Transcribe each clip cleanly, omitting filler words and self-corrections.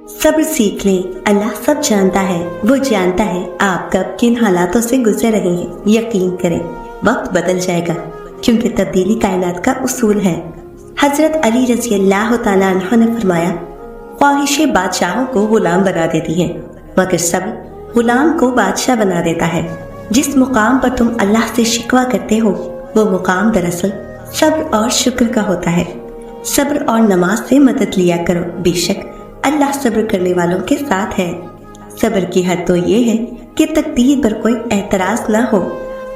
सब्र सीख लें, अल्लाह सब जानता है। वो जानता है आप कब किन हालातों से गुजर रहे हैं। यकीन करें, वक्त बदल जाएगा, क्योंकि तब्दीली कायनात का उसूल है। हजरत अली रज़ी अल्लाह तआला अन्हु ने फरमाया, ख्वाहिशें बादशाहों को गुलाम बना देती हैं, मगर सब्र गुलाम को बादशाह बना देता है। जिस मुकाम पर तुम अल्लाह से शिकवा करते हो, वो मुकाम दरअसल सब्र और शुक्र का होता है। सब्र और नमाज से मदद लिया करो, बेशक अल्लाह सब्र करने वालों के साथ है। सब्र की हद तो ये है कि तकदीर पर कोई एतराज ना हो।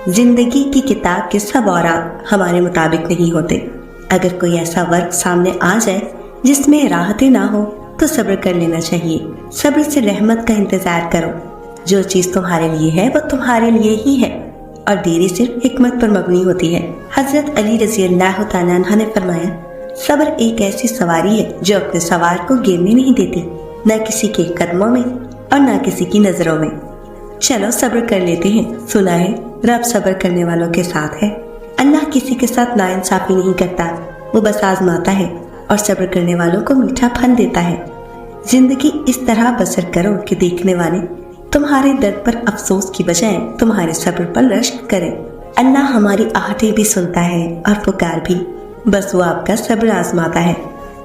जिंदगी की किताब के सब औराक हमारे मुताबिक नहीं होते। अगर कोई ऐसा वर्क सामने आ जाए जिसमें राहतें ना हो, तो सब्र कर लेना चाहिए। सब्र से रहमत का इंतजार करो। जो चीज तुम्हारे लिए है वो तुम्हारे लिए ही है, और देरी सिर्फ हिकमत पर मबनी होती है। हजरत अली रज़ी अल्लाह तआला अन्हु ने फरमाया, सब्र एक ऐसी सवारी है जो अपने सवार को गिरने नहीं देती, न किसी के कदमों में और न किसी की नजरों में। चलो सब्र कर लेते हैं। सुना है रब सब्र करने वालों के साथ है। अल्लाह किसी के साथ नाइंसाफी नहीं करता, वो बस आजमाता है और सब्र करने वालों को मीठा फल देता है। जिंदगी इस तरह बसर करो कि देखने वाले तुम्हारे दर्द पर अफसोस की बजाय तुम्हारे सब्र पर रश्क करें। अल्लाह हमारी आहटें भी सुनता है और पुकार भी, बस वो आपका सब्र आजमाता है।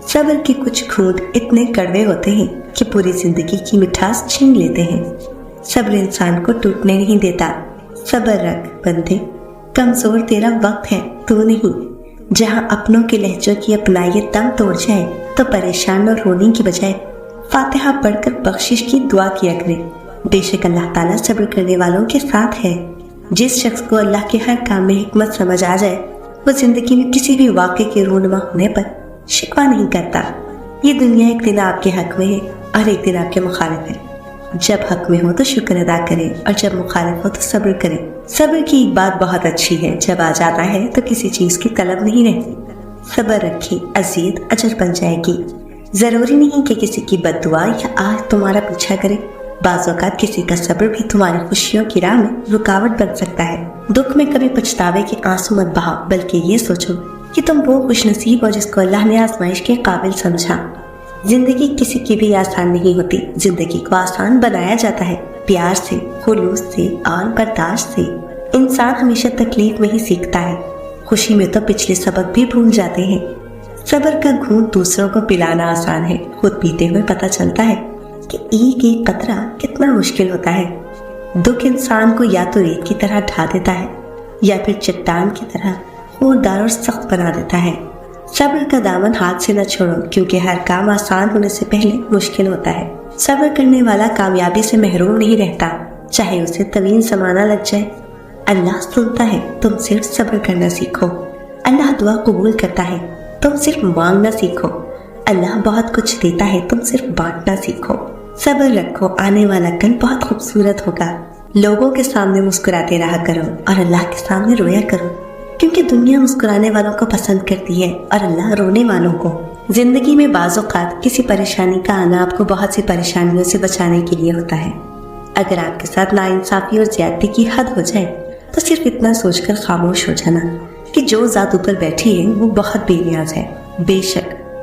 सब्र के कुछ घूंट इतने कड़वे होते हैं कि पूरी जिंदगी की मिठास छीन लेते हैं। सब्र इंसान को टूटने नहीं देता। सब्र रख बंदे, कमजोर तेरा वक्त है, तू नहीं। जहाँ अपनों के लहजों की अपनाइयत दम तोड़ जाए, तो परेशान और रोने की बजाय फातिहा पढ़कर बख्शिश की दुआ किया करे। बेशक अल्लाह ताला सब्र करने वालों के साथ है। जिस शख्स को अल्लाह के हर काम में हिकमत समझ आ जाए, वो जिंदगी में किसी भी वाक़े के रूनुमा होने पर शिकवा नहीं करता। ये दुनिया एक दिन आपके हक में है और एक दिन आपके मुखालिफ है। जब हक में हो तो शुक्र अदा करें, और जब मुखालिफ हो तो सब्र करें। सब्र की एक बात बहुत अच्छी है, जब आ जाता है तो किसी चीज की तलब नहीं रहती। सब्र रखी, अज़ीद अजर बन जाएगी। जरूरी नहीं कि किसी की बद्दुआ या आह तुम्हारा पीछा करे। बाज़ औक़ात किसी का सब्र भी तुम्हारी खुशियों की राह में रुकावट बन सकता है। दुख में कभी पछतावे के आंसू मत बहाओ, बल्कि ये सोचो कि तुम वो खुशनसीब हो जिसको अल्लाह ने आजमाइश के काबिल समझा। जिंदगी किसी की भी आसान नहीं होती। जिंदगी को आसान बनाया जाता है प्यार से, खुलूस से और बर्दाश्त से। इंसान हमेशा तकलीफ में ही सीखता है। खुशी में तो पिछले सबक भी भूल जाते हैं। सब्र का घूंट दूसरों को पिलाना आसान है, खुद पीते हुए पता चलता है कि एक एक कतरा कितना मुश्किल होता है। दुख इंसान को या तो रेत की तरह ढा देता है, या फिर चट्टान की तरह खूंदार और सख्त बना देता है। सब्र का दामन हाथ से न छोड़ो, क्योंकि हर काम आसान होने से पहले मुश्किल होता है। सब्र करने वाला कामयाबी से महरूम नहीं रहता, चाहे उसे तवील ज़माना लग जाए। अल्लाह सुनता है, तुम सिर्फ सब्र करना सीखो। अल्लाह दुआ कबूल करता है, तुम सिर्फ मांगना सीखो। अल्लाह बहुत कुछ देता है, तुम सिर्फ बांटना सीखो। सब्र रखो, आने वाला कल बहुत खूबसूरत होगा। लोगों के सामने मुस्कुराते रहा करो और अल्लाह के सामने रोया करो, क्योंकि दुनिया मुस्कुराने वालों को पसंद करती है और अल्लाह रोने वालों को। जिंदगी में बाज़ औक़ात किसी परेशानी का आना आपको बहुत सी परेशानियों से बचाने के लिए होता है। अगर आपके साथ नाइंसाफी और ज्यादती की हद हो जाए, तो सिर्फ इतना सोचकर खामोश हो जाना कि जो ज़ात ऊपर बैठी है वो बहुत बेनियाज है।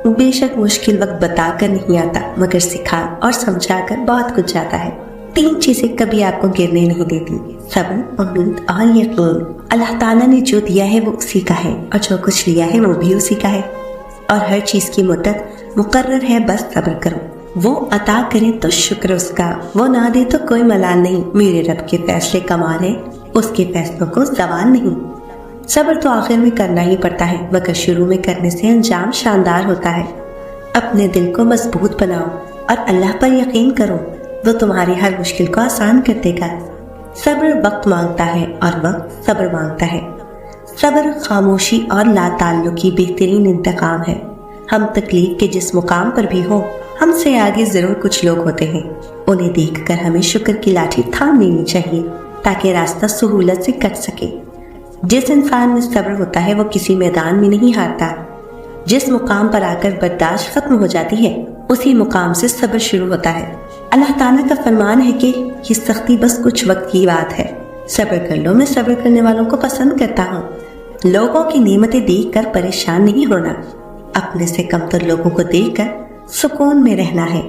बेशक मुश्किल वक्त बताकर नहीं आता, मगर सिखा और समझाकर बहुत कुछ जाता है। 3 चीजें कभी आपको गिरने नहीं देती: सब्र, उम्मीद और यकीन। अल्लाह ताला ने जो दिया है वो उसी का है, और जो कुछ लिया है वो भी उसी का है, और हर चीज की मुद्दत मुकर्रर है। बस सब्र करो। वो अता करे तो शुक्र उसका, वो ना दे तो कोई मलाल नहीं। मेरे रब के फैसले कमाल है, उसके फैसलों को सवाल नहीं। सब्र तो आखिर में करना ही पड़ता है, मगर शुरू में करने से अंजाम शानदार होता है। अपने दिल को मजबूत बनाओ और अल्लाह पर यकीन करो, वो तुम्हारी हर मुश्किल को आसान कर देगा। सब्र वक्त मांगता है और वक्त सब्र मांगता है। सब्र खामोशी और लाताल्लुकी बेहतरीन इंतकाम है। हम तकलीफ के जिस मुकाम पर भी हो, हमसे आगे जरूर कुछ लोग होते हैं। उन्हें देखकर हमें शुक्र की लाठी थाम लेनी चाहिए, ताकि रास्ता सहूलत से कट सके। जिस इंसान में सब्र होता है वो किसी मैदान में नहीं हारता। जिस मुकाम पर आकर बर्दाश्त खत्म हो जाती है, उसी मुकाम से सब्र शुरू होता है। अल्लाह ताला का फरमान है कि ये सख्ती बस कुछ वक्त की बात है। सब्र कर लो, मैं सब्र करने वालों को पसंद करता हूँ। लोगों की नेमतें देखकर परेशान नहीं होना, अपने से कमतर लोगों को देखकर सुकून में रहना है।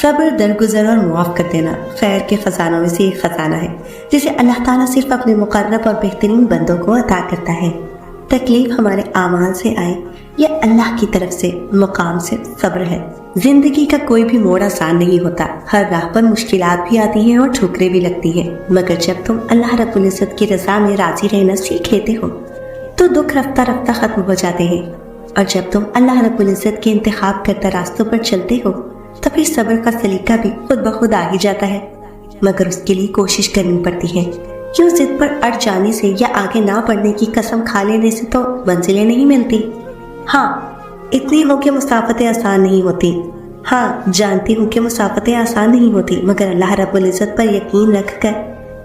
صبر درگزر اور معاف کر دینا خیر کے خزانوں میں سے ایک خزانہ ہے جسے اللہ تعالیٰ صرف اپنے مقرب اور بہترین بندوں کو عطا کرتا ہے۔ تکلیف ہمارے اعمال سے آئے یا اللہ کی طرف سے، مقام سے صبر ہے۔ زندگی کا کوئی بھی موڑ آسان نہیں ہوتا، ہر راہ پر مشکلات بھی آتی ہیں اور ٹھوکریں بھی لگتی ہیں، مگر جب تم اللہ رب العزت کی رضا میں راضی رہنا سیکھ لیتے ہو تو دکھ رفتہ رفتہ ختم ہو جاتے ہیں، اور جب تم اللہ رب العزت کے انتخاب کردہ راستوں پر چلتے ہو تو پھر صبر کا سلیقہ بھی خود بخود آ ہی جاتا ہے، مگر اس کے لیے کوشش کرنی پڑتی ہے، کیوں ضد پر اڑ جانے سے یا آگے نہ بڑھنے کی قسم کھا لینے سے تو منزلیں نہیں ملتی۔ ہاں اتنی ہو کہ مسافتیں آسان نہیں ہوتی، ہاں جانتی ہوں کہ مسافتیں آسان نہیں ہوتی، مگر اللہ رب العزت پر یقین رکھ کر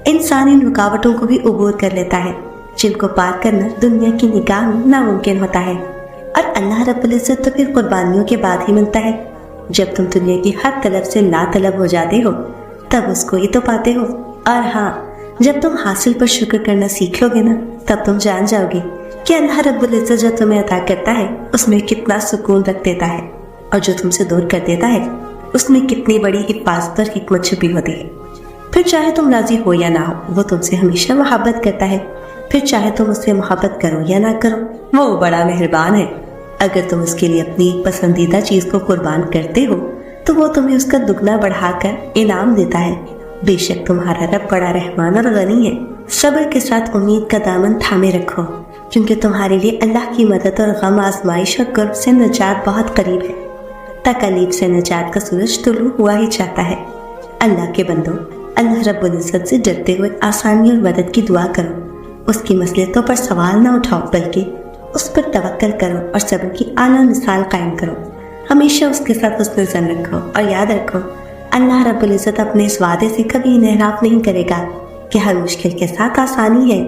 انسان ان رکاوٹوں کو بھی عبور کر لیتا ہے جن کو پار کرنا دنیا کی نگاہ میں ناممکن ہوتا ہے، اور اللہ رب العزت تو پھر قربانیوں کے بعد ہی ملتا ہے۔ جب تم دنیا کی ہر طلب سے لا طلب ہو جاتے ہو تب اس کو ہی تو پاتے ہو، اور ہاں جب تم حاصل پر شکر کرنا سیکھو گے نا تب تم جان جاؤ گے کہ اللہ رب العزت جو تمہیں عطا کرتا ہے اس میں کتنا سکون رکھ دیتا ہے، اور جو تم سے دور کر دیتا ہے اس میں کتنی بڑی حفاظت اور حکمت چھپی ہوتی ہے۔ پھر چاہے تم راضی ہو یا نہ ہو وہ تم سے ہمیشہ محبت کرتا ہے، پھر چاہے تم اس سے محبت کرو یا نہ کرو وہ بڑا مہربان ہے۔ اگر تم اس کے لیے اپنی پسندیدہ چیز کو قربان کرتے ہو تو وہ تمہیں اس کا دگنا بڑھا کر انعام دیتا ہے۔ بے شک تمہارا رب بڑا رحمان اور غنی ہے۔ صبر کے ساتھ امید کا دامن تھامے رکھو، کیونکہ تمہارے لیے اللہ کی مدد اور غم، آزمائش اور کرب سے نجات بہت قریب ہے۔ تکالیف سے نجات کا سورج طلوع ہوا ہی چاہتا ہے۔ اللہ کے بندو، اللہ رب العزت سے ڈرتے ہوئے آسانی اور مدد کی دعا کرو، اس کی مصلحتوں پر سوال نہ اٹھاؤ بلکہ اس پر توکل کرو اور صبر کی اعلیٰ مثال قائم کرو۔ ہمیشہ اس کے ساتھ حسن ظن رکھو اور یاد رکھو اللہ رب العزت اپنے اس وعدے سے کبھی انحراف نہیں کرے گا کہ ہر مشکل کے ساتھ آسانی ہے۔